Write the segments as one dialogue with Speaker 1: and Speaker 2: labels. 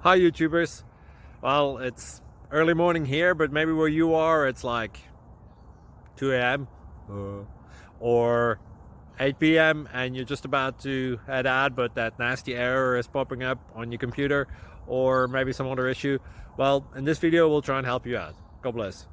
Speaker 1: Hi YouTubers. Well, it's early morning here, but maybe where you are it's like 2 a.m. Or 8 p.m. and you're just about to head out, but that nasty error is popping up on your computer, or maybe some other issue. Well, in this video we'll try and help you out. God bless.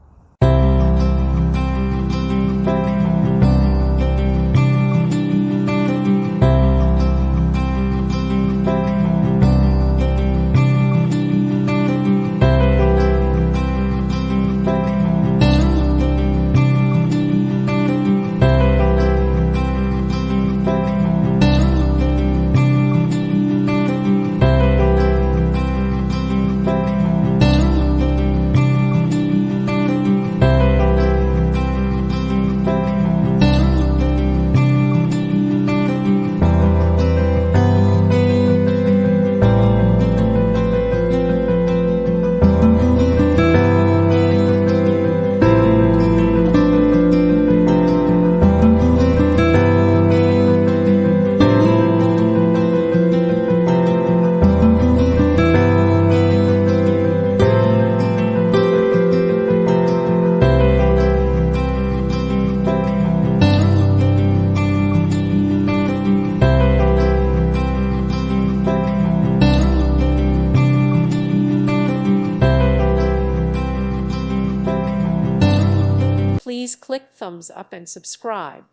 Speaker 2: Please click thumbs up and subscribe.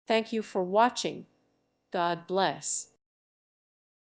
Speaker 2: Thank you for watching. God bless.